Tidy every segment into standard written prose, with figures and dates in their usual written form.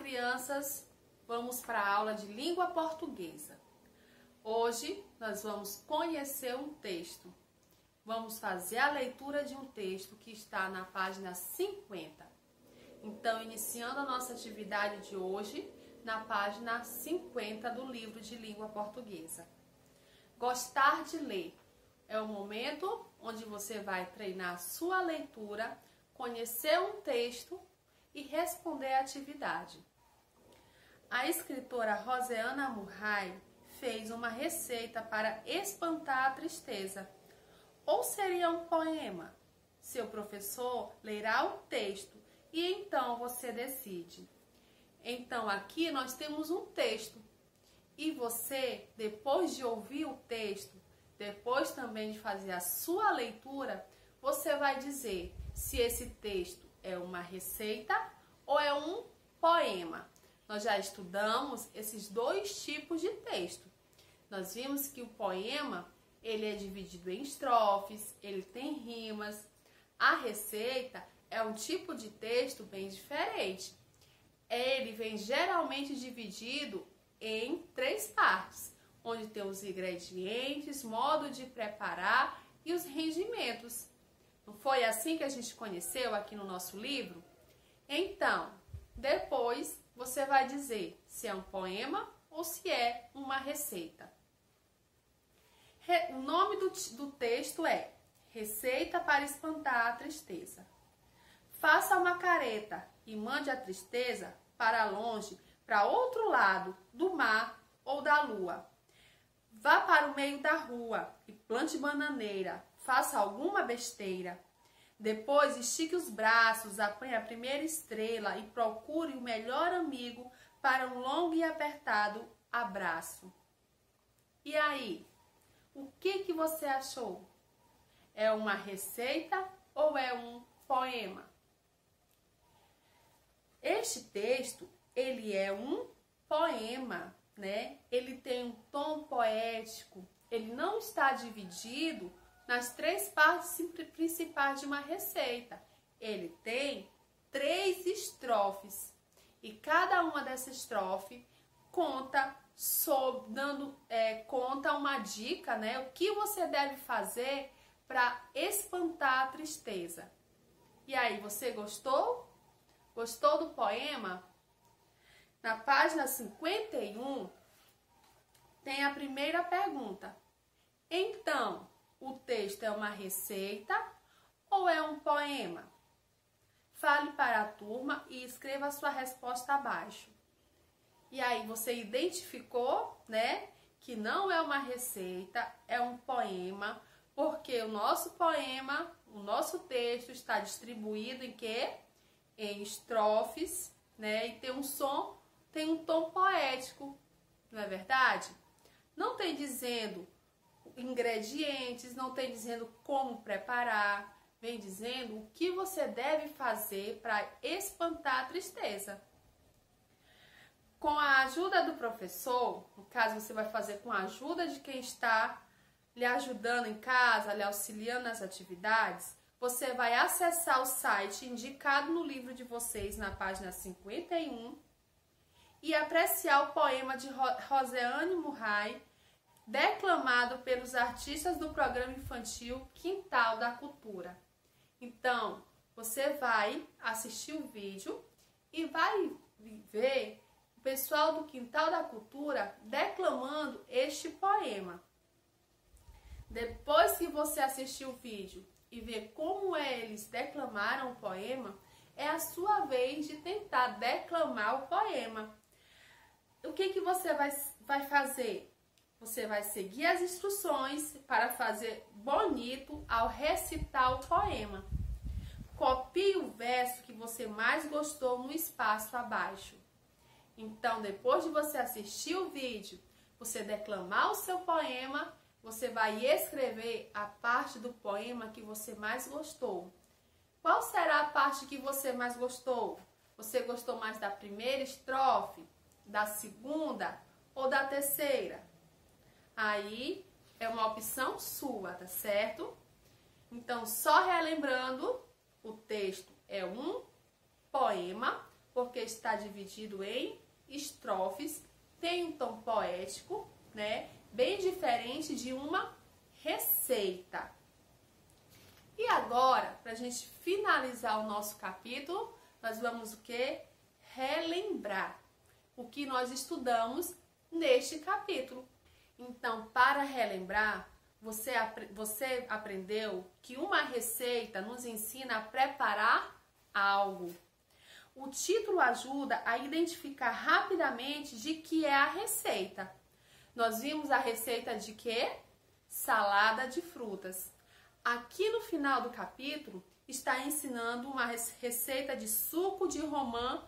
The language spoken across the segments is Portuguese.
crianças, vamos para a aula de língua portuguesa. Hoje nós vamos conhecer um texto. Vamos fazer a leitura de um texto que está na página 50. Então, iniciando a nossa atividade de hoje, na página 50 do livro de língua portuguesa. Gostar de ler é o momento onde você vai treinar a sua leitura, conhecer um texto e responder a atividade. A escritora Rosiana Murray fez uma receita para espantar a tristeza. Ou seria um poema? Seu professor lerá o texto e então você decide. Então aqui nós temos um texto e você, depois de ouvir o texto, depois também de fazer a sua leitura, você vai dizer se esse texto é uma receita ou é um poema. Nós já estudamos esses dois tipos de texto. Nós vimos que o poema, ele é dividido em estrofes, ele tem rimas. A receita é um tipo de texto bem diferente. Ele vem geralmente dividido em 3 partes, onde tem os ingredientes, modo de preparar e os rendimentos. Não foi assim que a gente conheceu aqui no nosso livro? Então, depois você vai dizer se é um poema ou se é uma receita. O nome do texto é Receita para espantar a tristeza. Faça uma careta e mande a tristeza para longe, para outro lado do mar ou da lua. Vá para o meio da rua e plante bananeira. Faça alguma besteira. Depois estique os braços, apanhe a primeira estrela e procure o melhor amigo para um longo e apertado abraço. E aí, o que você achou? É uma receita ou é um poema? Este texto, ele é um poema, né? Ele tem um tom poético, ele não está dividido nas 3 partes principais de uma receita. Ele tem 3 estrofes e cada uma dessas estrofes conta conta uma dica, né? O que você deve fazer para espantar a tristeza. E aí, você gostou? Gostou do poema? Na página 51 tem a primeira pergunta. Então, o texto é uma receita ou é um poema? Fale para a turma e escreva a sua resposta abaixo. E aí você identificou, né, que não é uma receita, é um poema, porque o nosso poema, o nosso texto está distribuído em quê? Em estrofes, né, e tem um tom poético, não é verdade? Não tem dizendo ingredientes, não tem dizendo como preparar, vem dizendo o que você deve fazer para espantar a tristeza. Com a ajuda do professor, no caso você vai fazer com a ajuda de quem está lhe ajudando em casa, lhe auxiliando nas atividades, você vai acessar o site indicado no livro de vocês na página 51 e apreciar o poema de Rosiana Murray, declamado pelos artistas do programa infantil Quintal da Cultura. Então, você vai assistir o vídeo e vai ver o pessoal do Quintal da Cultura declamando este poema. Depois que você assistir o vídeo e ver como eles declamaram o poema, é a sua vez de tentar declamar o poema. O que você vai fazer? Você vai seguir as instruções para fazer bonito ao recitar o poema. Copie o verso que você mais gostou no espaço abaixo. Então, depois de você assistir o vídeo, você declamar o seu poema, você vai escrever a parte do poema que você mais gostou. Qual será a parte que você mais gostou? Você gostou mais da primeira estrofe, da segunda ou da terceira? Aí é uma opção sua, tá certo? Então, só relembrando, o texto é um poema, porque está dividido em estrofes, tem um tom poético, né? Bem diferente de uma receita. E agora, para a gente finalizar o nosso capítulo, nós vamos o quê? Relembrar o que nós estudamos neste capítulo. Então, para relembrar, você aprendeu que uma receita nos ensina a preparar algo. O título ajuda a identificar rapidamente de que é a receita. Nós vimos a receita de quê? Salada de frutas. Aqui no final do capítulo está ensinando uma receita de suco de romã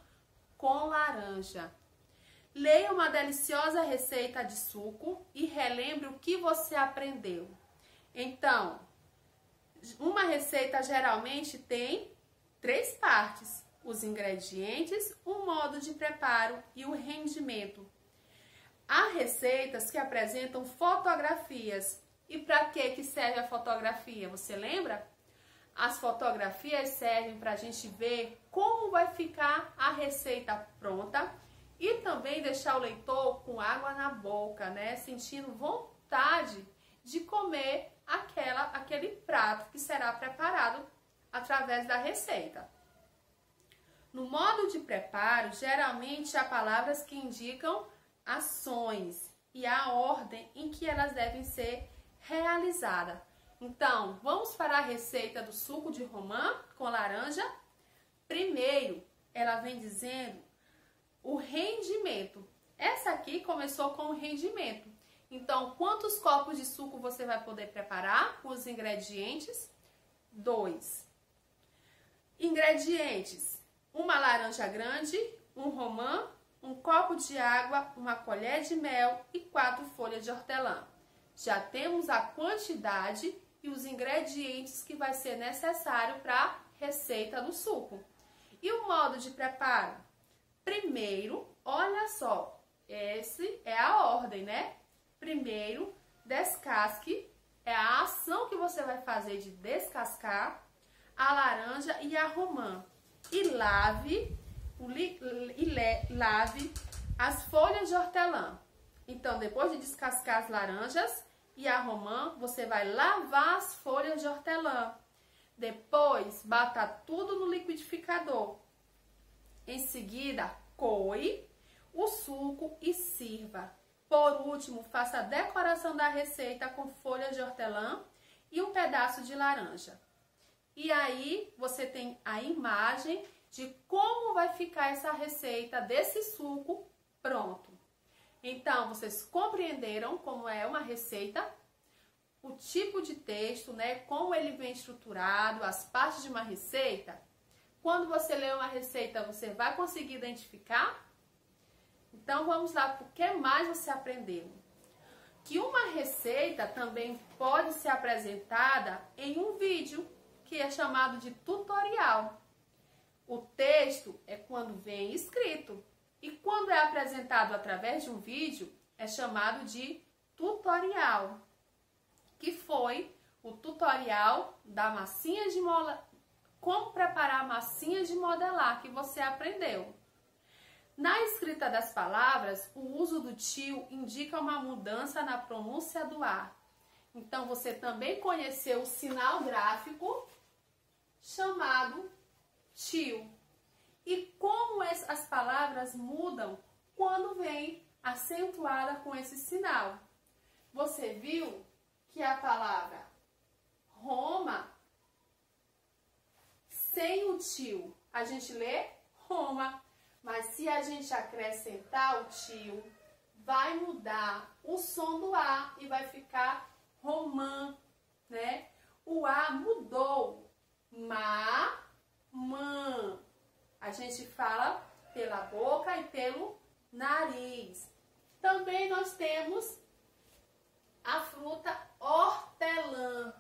com laranja. Leia uma deliciosa receita de suco e relembre o que você aprendeu. Então, uma receita geralmente tem 3 partes: os ingredientes, o modo de preparo e o rendimento. Há receitas que apresentam fotografias. E para que serve a fotografia? Você lembra? As fotografias servem para a gente ver como vai ficar a receita pronta e também deixar o leitor com água na boca, né? Sentindo vontade de comer aquele prato que será preparado através da receita. No modo de preparo, geralmente há palavras que indicam ações e a ordem em que elas devem ser realizadas. Então, vamos para a receita do suco de romã com laranja. Primeiro, ela vem dizendo o rendimento. Essa aqui começou com o rendimento. Então, quantos copos de suco você vai poder preparar com os ingredientes? 2. Ingredientes: uma laranja grande, um romã, um copo de água, uma colher de mel e 4 folhas de hortelã. Já temos a quantidade e os ingredientes que vai ser necessário para a receita do suco. E o modo de preparo? Primeiro, olha só, esse é a ordem, né? Primeiro, descasque, é a ação que você vai fazer de descascar a laranja e a romã. E lave as folhas de hortelã. Então, depois de descascar as laranjas e a romã, você vai lavar as folhas de hortelã. Depois, bata tudo no liquidificador. Em seguida, coe o suco e sirva. Por último, faça a decoração da receita com folhas de hortelã e um pedaço de laranja. E aí, você tem a imagem de como vai ficar essa receita desse suco pronto. Então, vocês compreenderam como é uma receita, o tipo de texto, né, como ele vem estruturado, as partes de uma receita. Quando você lê uma receita, você vai conseguir identificar? Então, vamos lá, o que mais você aprendeu? Que uma receita também pode ser apresentada em um vídeo, que é chamado de tutorial. O texto é quando vem escrito. E quando é apresentado através de um vídeo, é chamado de tutorial. Que foi o tutorial da massinha de como preparar massinha de modelar, que você aprendeu. Na escrita das palavras, o uso do tio indica uma mudança na pronúncia do A. Então, você também conheceu o sinal gráfico chamado tio. E como as palavras mudam quando vem acentuada com esse sinal. Você viu que a palavra Roma, sem o tio, a gente lê Roma. Mas se a gente acrescentar o tio, vai mudar o som do A e vai ficar romã, né? O A mudou. Ma, mã. A gente fala pela boca e pelo nariz. Também nós temos a fruta hortelã,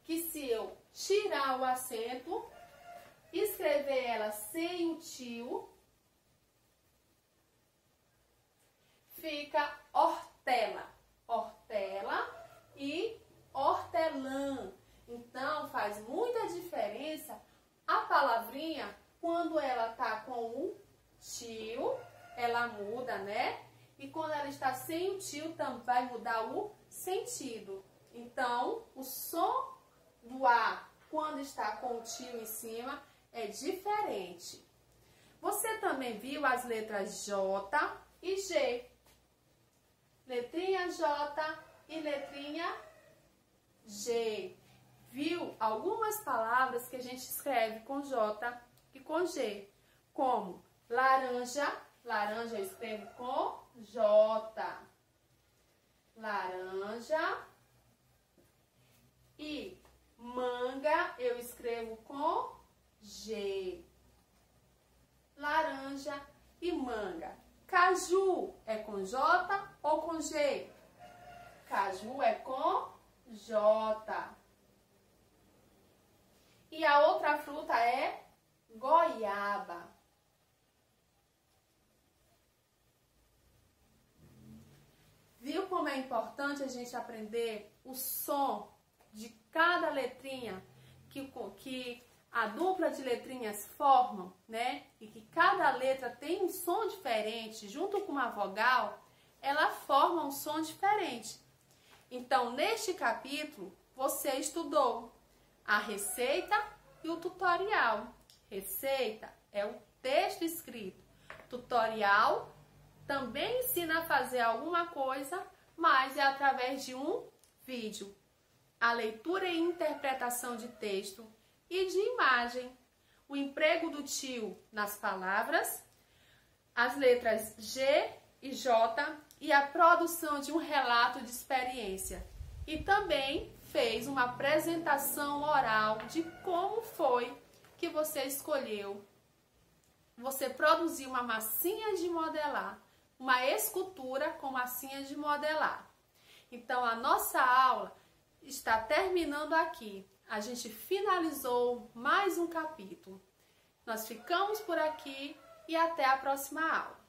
que se eu tirar o acento, escrever ela sem o tio, fica hortela. Hortela e hortelã. Então, faz muita diferença ela muda, né? E quando ela está sem o tilde, vai mudar o sentido. Então, o som do A, quando está com o tio em cima, é diferente. Você também viu as letras J e G. Letrinha J e letrinha G. Viu algumas palavras que a gente escreve com J e com G, como laranja, laranja eu escrevo com J, laranja, e manga eu escrevo com G, laranja e manga. Caju é com J ou com G? Caju é com J. E a outra fruta é goiaba. Viu como é importante a gente aprender o som de cada letrinha que a dupla de letrinhas formam, né? E que cada letra tem um som diferente, junto com uma vogal, ela forma um som diferente. Então, neste capítulo, você estudou a receita e o tutorial. Receita é o texto escrito. Tutorial também ensina a fazer alguma coisa, mas é através de um vídeo. A leitura e interpretação de texto e de imagem. O emprego do tio nas palavras, as letras G e J e a produção de um relato de experiência. E também fez uma apresentação oral de como foi que você escolheu. Você produziu uma massinha de modelar, uma escultura com massinha de modelar. Então, a nossa aula está terminando aqui. A gente finalizou mais um capítulo. Nós ficamos por aqui e até a próxima aula.